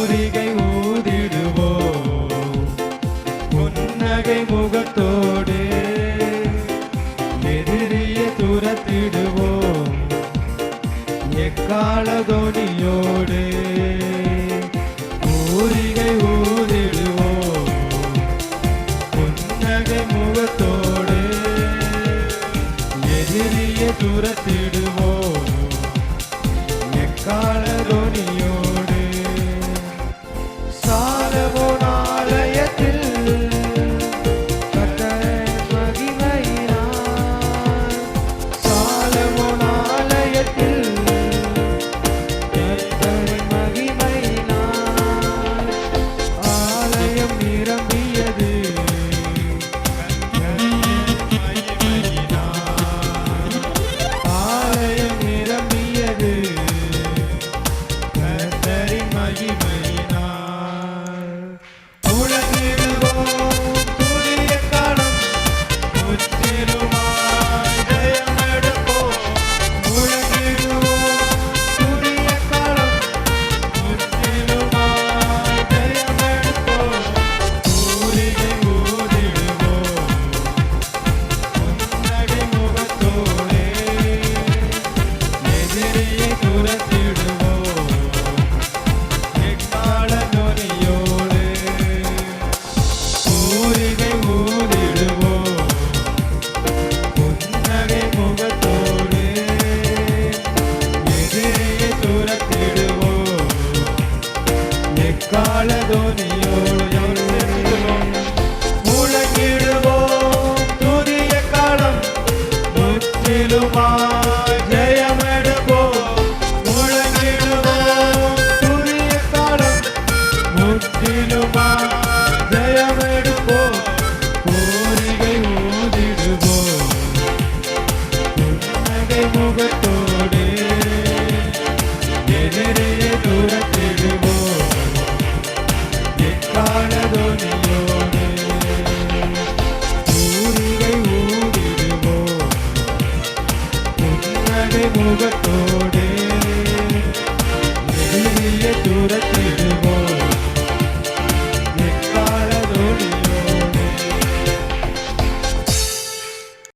பூரிகை ஊதிடுவோம் புன்னகை முகத்தோடு எதிரியை துரத்திடுவோம் எக்கால தொனியோடு பூரிகை ஊதிடுவோம் புன்னகை முகத்தோடு எதிரியை துரத்திடுவோம் எக்கால தொனியோடு சாலமோன் ஆலயத்தில் கர்த்தரின் மகிமையினால் சாலமோன் ஆலயத்தில் கர்த்தரின் மகிமையினால் ஆலயம் நிரம்பியது ஆலயம் நிரம்பியது கர்த்தரின் மகிமையினால் உலகிடுவோம் துதிய காலம் முற்றிலுமாய் ஜெயமெடுப்போம் உலகிடுவோம் துதிய காலம் முற்றிலுமாய் ஜெயமெடுப்போம் பூரிகை ஊதிடுவோம் புன்னகை முகத்தோடே எதிரியை துரத்திடுவோம் எக்கால தொனியோடு பூரிகை ஊதிடுவோம் புன்னகை முகத்தோடு எதிரியை துரத்திடுவோம் எக்கால தொனியோடு முழங்கிடுவோம் துதிய காலம் முற்றிலுமாய் ஜெயமெடுப்போம் முழங்கிடுவோம் துதிய காலம் முற்றிலுமாய் ஜெயமெடுப்போம் பூரிகை ஊதிடுவோம் புன்னகை முகத்தோடு எதிரியை துரத்திடுவோம் எக்கால தொனியோடு பூரிகை ஊதிடுவோம் புன்னகை முகத்தோடு எதிரியை துரத்திடுவோம்